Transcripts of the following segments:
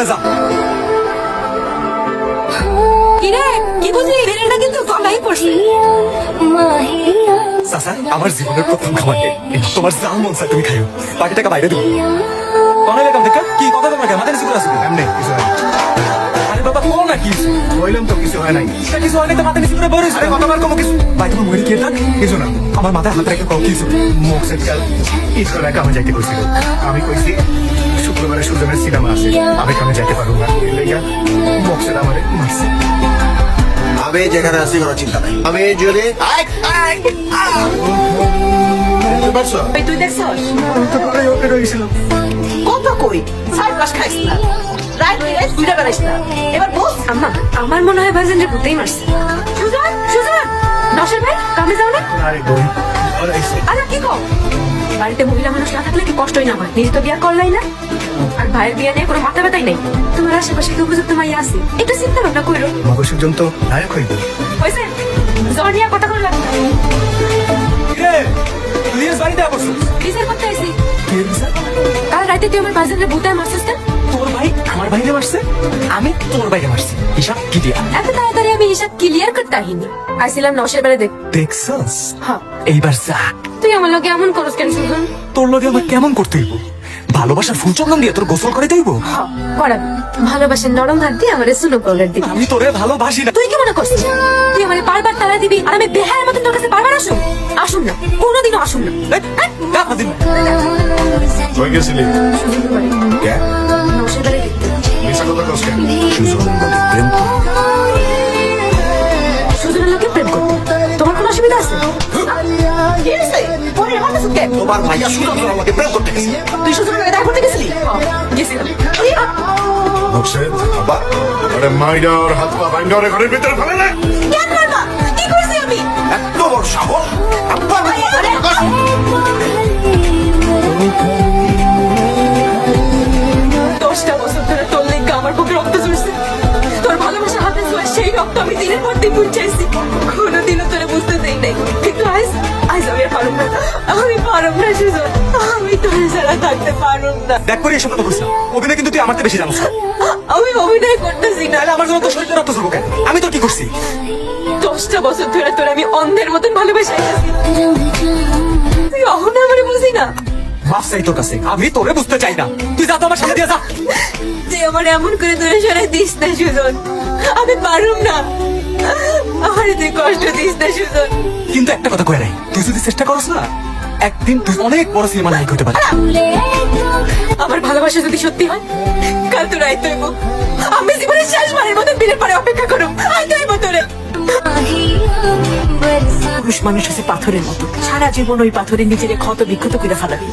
হয়ে যা। কিরে কি বুঝলি বেরেটা কিন্তু গলাই পড়ছে। চাচা আমার জীবনের প্রথম খাবার তোমার যা মন চায় তুমি খাইও, বাকি টাকা বাইরে দেবো। কনে লেখাম দেখা কি কথা বলবো কেন মাথায় নিচে আসবে এমনি কিছু হয় না। আরে বাবা কোন না কি বললাম তো কিছু হয় নাই, কিছু হয় নাই তো মাথায় নিচে করে বলে আরে কতবার কম কিছু ভাই তোমার মরে কে থাক কিছু না, আমার মাথায় হাত রেখে কম কিছু মুখ সেট কাল ঈদ করে কামে যাইতে কইছিল। আমি কইছি শুক্রবারে সুজনের সিনেমা আছে, আমি কামে যাইতে পারবো না, লেগা মুখ সেট আমারে মারছে। আমি যেখানে আছি কোনো চিন্তা নাই, আমি যদি তুই দেখছস তো করে ওকে রইছিল কত কই 4 ক্লাস খাইছ না রাত দুইটা বেলাইছ না এবার বস। আম্মা আমার মনে হয় ভাইজান রে ভূতেই মারছে। সুজন সুজন নসের ভাই কামে যাও না। আরে বই ওরা এসে আরে কি কও বাড়িতে মহিলা মানুষ না থাকলে কি কষ্টই না হয়, নিজে তো বিয়া করলাই না আর ভাইয়ের বিয়া নিয়ে কোনো মাথা ব্যথাই নাই। তোমার আশেপাশে কি উপযুক্ত মাইয়া আছে একটু চিন্তা ভাবনা কইরো। মগজের জন্য তো নায়ক হইব। হইছে জ্বর নিয়ে কথা কইলা রে প্লিজ বাড়িতে আসো। বিচার করতে আইছি। কি হইছে? কাল রাতে তুই আমার ভাইজান রে ভূতায় মারছিস কেন? তোর ভাই আমার বাইরে মারছে, আমি তোর বাইরে মারছি, হিসাব কি দিয়া? এত তাড়াতাড়ি আমি হিসাব ক্লিয়ার করতে আহিনি, আইছিলাম নশের বেলা দেখ। দেখছস হ্যাঁ এইবার যা, তুই আমার লগে এমন করস কেন সুজন? তোর লগে আমার কেমন করতে হইব? ভালোবাসার ফুল চন্দন দিয়ে তোর গোসল করে দেব? করাবি ভালোবাসেন নরম হাত দিয়ে আমার সুনো পাউডার দিবি। আমি তোরে ভালোবাসি না। তুই কি মনে করছিস তুই আমার বারবার তাড়া দিবি আর আমি বেহায়ের মতো তোর কাছে বারবার আসুন? আসুন না, কোনোদিনও আসুন না। এই, যা দিন। কই গেছিলি? কে? নশের বেলা দেখতে মিশা কথা কস কেন? সুজন বলে প্রেম তো। সুজনের লোকে প্রেম করতে তোমার কোনো অসুবিধা আছে? কি হয়েছে? পরে আমার কাছে কেন? তোমার ভাইয়া সুযোগ আমাকে প্রেম করতে গেছে। তুই সুজনের লোকে দেখা করতে গেছিলি? গেছিলাম। মোকসেদ আব্বা আরে মাইরা ওর হাত পা বাইন্ধা ওরে ঘরের ভিতরে ফেলে না। কেন মারবা? কি করছি আমি? এত বড় সাহস আব্বা দশটা বছর ধরে তোর লেগে আমার বুকে রক্ত ঝরছে, তোর ভালোবাসা হাতে ছোঁয়া সেই রক্ত আমি দিনের পর দিন বুঝাইছি, কোনোদিনও তোরে বুঝতে দেই নাই। কিন্তু আজ আজ আমি আর পারব না, আমি পারব না সুজন, আমি তোরে ছাড়া থাকতে পারব না। দেখ করে এসব কথা বলছিলাম, অভিনয় কিন্তু তুই আমার থেকে বেশি জানোস। আমি অভিনয় করতেছি না। তাহলে আমার জন্য তোর শরীরে রক্ত ঝরবো কেন? আমি তোর কি করছি? 10টা বছর ধরে তোর আমি অন্ধের মতন ভালোবাসা তুই অহন আমার বুঝি না। মাফ চাই তোর কাছে, আমি তোরে বুঝতে চাই না। তুই যা তো আমার সামনে দিয়ে যা। তুই আমার এমন করে ধরে সরাই দিস না সুজন, আমি পারুম না। আমার তুই কষ্ট দিস না সুজন। কিন্তু একটা কথা কয়ে নাই, তুই যদি চেষ্টা করস না একদিন তুই অনেক বড় সিনেমা নায়ক হতে পারিস। আমার ভালোবাসা যদি সত্যি হয় কাল তোর আইতে হইব। আমি জীবনের শেষবারের মতো দিনের পরে অপেক্ষা করো, আইতে হইব তোরে। পুরুষ মানুষ আছে পাথরের মতো, সারা জীবন ওই পাথরের নিজের ক্ষত বিক্ষত করে ফেলাবি,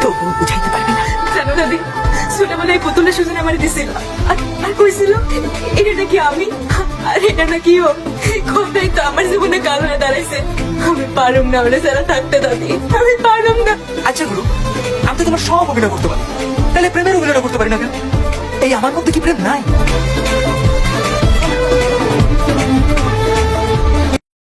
তবুও বুঝাইতে পারবি না। জানো দাদি ছোটবেলায় এই পুতুলের সুজন আমার দিছিল আর কইছিল এটা নাকি আমি আর এটা নাকি ও। কথাই তো আমার জীবনে কাল হয়ে দাঁড়াইছে। আমি পারুম না ওরা ছাড়া থাকতে দাদি, আমি পারুম না। আচ্ছা গুরু, আমি তো তোমার সব অভিনয় করতে পারি, তাহলে প্রেমের অভিনয় করতে পারি না কেন? এই আমার মধ্যে কি প্রেম নাই?